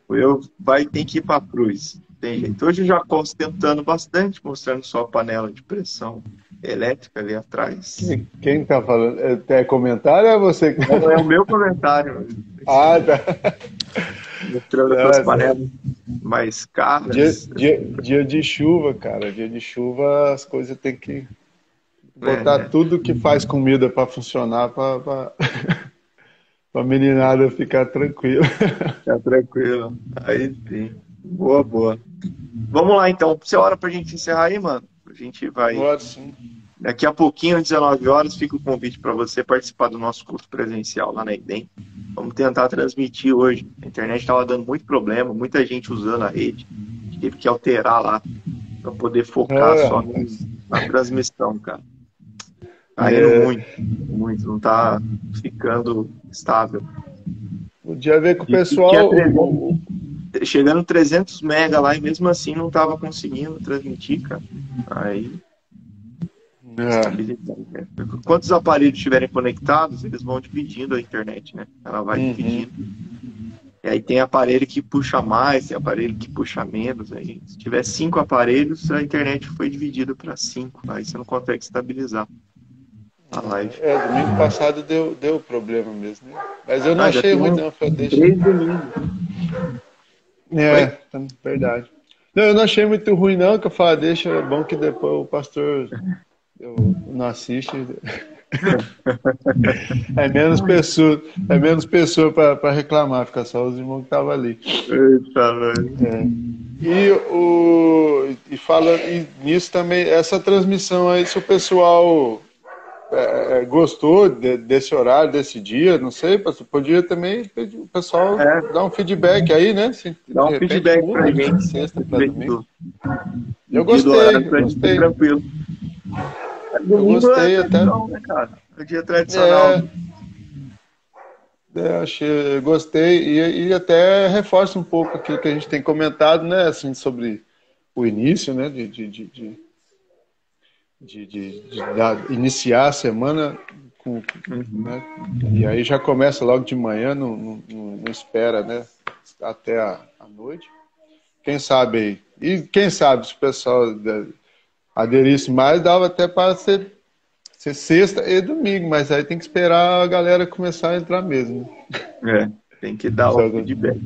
O eu vai ter que ir para a cruz. Tem jeito. Hoje o Jacó tentando bastante, mostrando só a panela de pressão elétrica ali atrás. Quem tá falando? É comentário ou é você? Não é o meu comentário. Ah, tá. Mostrando as panelas mais caras. Dia de chuva, cara. Dia de chuva as coisas tem que botar tudo que faz comida para funcionar para a meninada ficar tranquila. Ficar tranquilo. Aí sim. Boa, boa. Vamos lá então. Você hora pra gente encerrar aí, mano? A gente vai. Pode sim. Daqui a pouquinho, às 19 horas, fica o convite para você participar do nosso curso presencial lá na IDEM. Vamos tentar transmitir hoje. A internet estava dando muito problema, muita gente usando a rede. A gente teve que alterar lá para poder focar só na transmissão, cara. Tá indo muito, não tá ficando estável. Podia ver com o pessoal. Chegando 300 mega lá e mesmo assim não tava conseguindo transmitir, cara. Aí. Quantos aparelhos estiverem conectados, eles vão dividindo a internet, né? Ela vai dividindo. E aí tem aparelho que puxa mais, tem aparelho que puxa menos. Aí, se tiver 5 aparelhos, a internet foi dividida para 5. Aí você não consegue estabilizar a live. Domingo passado deu problema mesmo, né? Mas eu não achei ruim, não. Foi 3 domingos. Verdade. Não, eu não achei muito ruim, não, que eu falo, deixa, é bom que depois o pastor não assiste. É menos pessoa para reclamar, fica só os irmãos que estavam ali. Eita, velho. E falando nisso também, essa transmissão aí, se o pessoal gostou desse horário, desse dia, não sei, podia também pedir o pessoal dar um feedback aí, né? Dá um feedback pra gente. Sexta pra domingo. Eu gostei. Tranquilo. Eu gostei até. Né, cara? O dia tradicional. Gostei e até reforça um pouco aquilo que a gente tem comentado, né? Assim, sobre o início, né? De iniciar a semana né? E aí já começa logo de manhã, não espera, né? Até a noite. Quem sabe aí? E quem sabe se o pessoal aderisse mais, dava até para ser sexta e domingo, mas aí tem que esperar a galera começar a entrar mesmo. Tem que dar o feedback.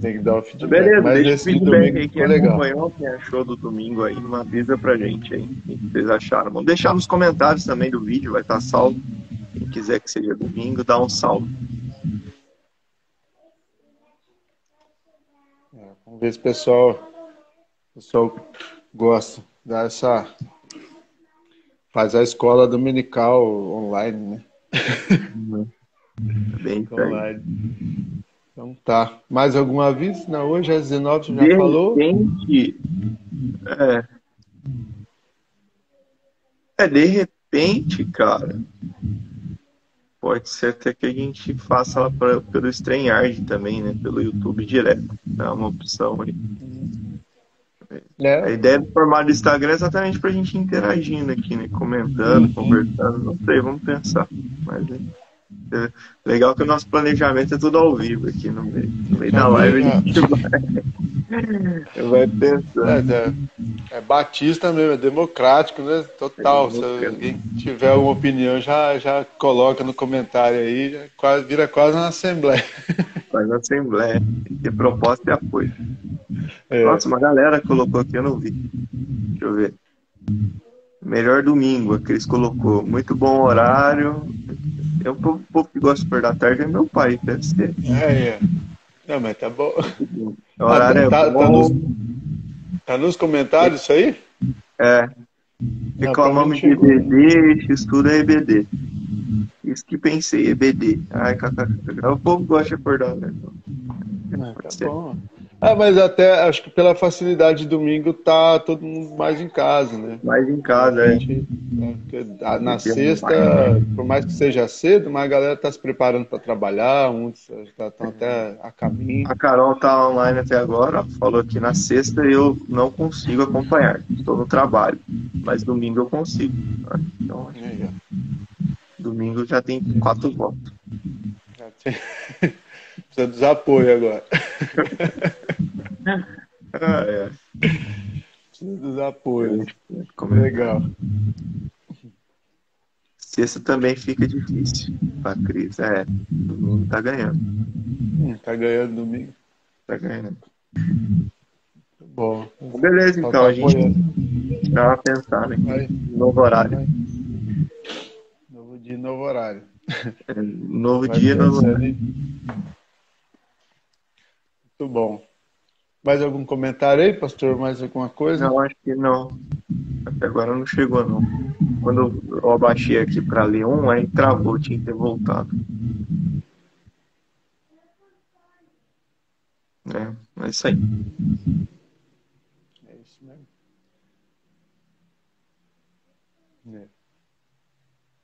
Tem que dar o feedback. Beleza, mas deixa o feedback aí, quem acompanhou, quem achou do domingo aí, uma avisa pra gente aí, o que vocês acharam. Vamos deixar nos comentários também do vídeo, vai estar salvo. Quem quiser que seja domingo, dá um salve. Vamos ver se o pessoal gosta. Faz a escola dominical online, né? Bem online. Então tá. Mais algum aviso? Não, hoje às 19 você já falou? De repente, cara, pode ser até que a gente faça lá pelo StreamYard também, né? Pelo YouTube direto. Dá uma opção ali. A ideia do formato do Instagram é exatamente pra gente interagindo aqui, né? Comentando, conversando, não sei, vamos pensar. Mas legal que o nosso planejamento é tudo ao vivo aqui no meio da live. A gente vai pensando. É batista mesmo, é democrático, né? Total. Se alguém tiver uma opinião, já coloca no comentário aí, vira quase uma assembleia. Faz uma assembleia. Tem que ter proposta e apoio. Nossa, uma galera colocou aqui, eu não vi. Deixa eu ver. Melhor domingo, a Cris colocou. Muito bom horário. O povo que gosta de pôr da tarde é meu pai, deve ser. Não, mas tá bom. O horário é bom. Tá nos comentários isso aí? Reclamamos de EBD, X-Tudo é EBD. Isso que pensei, EBD. Ai, o povo gosta de acordar, né? Tá bom. Mas até acho que pela facilidade de domingo tá todo mundo mais em casa, né? Mais em De casa, é. repente, porque na Tem um sexta, por mais que seja cedo, mas a galera tá se preparando para trabalhar, uns estão até a caminho. A Carol tá online até agora, falou que na sexta eu não consigo acompanhar, estou no trabalho, mas domingo eu consigo. Então, Aí, ó. domingo já tem 4 votos. Já tem- Precisa dos apoios agora. Ah, é. Precisa dos apoios. Comentar. Legal. Sexta também fica difícil pra Cris. Domingo tá ganhando. Tá ganhando domingo. Tá ganhando. Bom. Beleza, Só então tá a gente apoiando. vai pensar, né? Vai, Novo horário. vai. Novo dia, novo horário. Novo Vai dia, novo pensando, horário. hein? Muito bom. Mais algum comentário aí, pastor? Mais alguma coisa? Não, acho que não. Até agora não chegou, não. Quando eu abaixei aqui pra ler um, aí travou, tinha que ter voltado. É isso aí. É isso mesmo.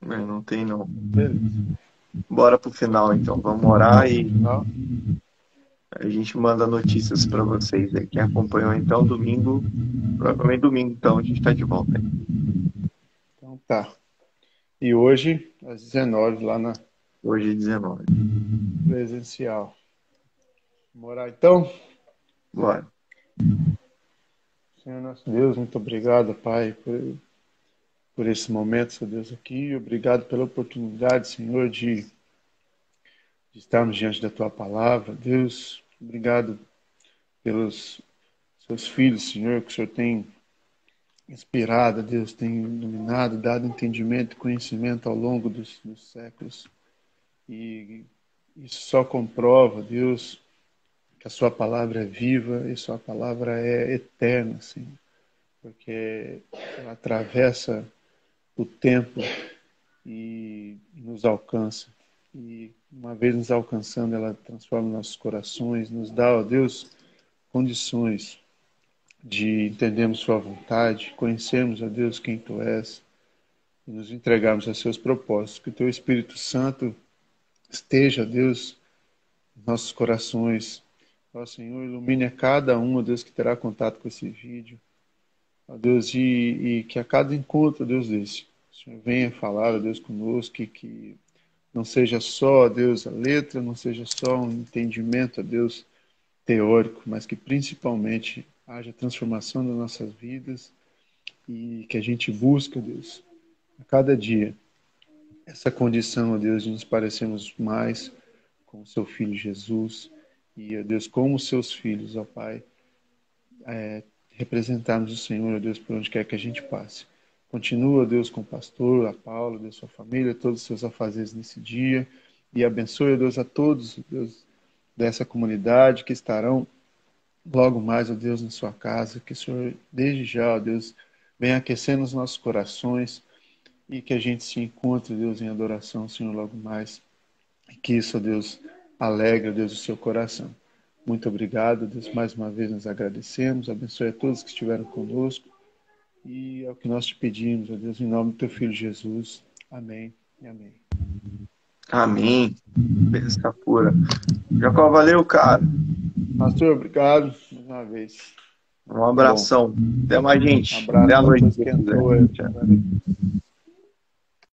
É. Não tem, não. Beleza. Bora pro final, então. Vamos orar e Não? a gente manda notícias pra vocês aí. Quem acompanhou, então, domingo, provavelmente domingo, então, a gente tá de volta aí. Então tá. E hoje, às 19, lá na Hoje é 19. presencial. Vamos orar então? Bora. Senhor nosso Deus, muito obrigado, Pai, por esse momento, Senhor Deus, aqui. Obrigado pela oportunidade, Senhor, de estarmos diante da Tua palavra. Deus, obrigado pelos seus filhos, Senhor, que o Senhor tem inspirado, Deus, tem iluminado, dado entendimento e conhecimento ao longo dos séculos. E isso só comprova, Deus, que a Sua palavra é viva e Sua palavra é eterna, Senhor, porque ela atravessa o tempo e nos alcança. E uma vez nos alcançando, ela transforma nossos corações, nos dá, ó Deus, condições de entendermos Sua vontade, conhecermos, ó Deus, quem Tu és e nos entregarmos a Seus propósitos. Que o Teu Espírito Santo esteja, ó Deus, em nossos corações. Ó Senhor, ilumine a cada um, ó Deus, que terá contato com esse vídeo. Ó Deus, e que a cada encontro, ó Deus, desse, o Senhor venha falar, ó Deus, conosco, que não seja só, ó Deus, a letra, não seja só um entendimento, ó Deus, teórico, mas que principalmente haja transformação das nossas vidas e que a gente busque, ó Deus, a cada dia, essa condição, ó Deus, de nos parecermos mais com o Seu Filho Jesus e, ó Deus, como seus filhos, ó Pai, representarmos o Senhor, ó Deus, por onde quer que a gente passe. Continua, Deus, com o pastor, a Paula, Deus, sua família, todos os seus afazeres nesse dia. E abençoe, Deus, a todos, Deus, dessa comunidade que estarão logo mais, ó Deus, na sua casa. Que o Senhor, desde já, ó Deus, venha aquecendo os nossos corações e que a gente se encontre, Deus, em adoração, Senhor, logo mais. E que isso, ó Deus, alegre, Deus, o seu coração. Muito obrigado, Deus, mais uma vez nos agradecemos. Abençoe a todos que estiveram conosco. E é o que nós te pedimos, ó Deus, em nome do Teu Filho Jesus. Amém e amém. Amém. Bênção pura. Jacó, valeu, cara. Pastor, obrigado mais uma vez. Um abração. Até mais, Um gente. abraço Até a para noite. todos Se que quiser. entrou. Tchau. Valeu.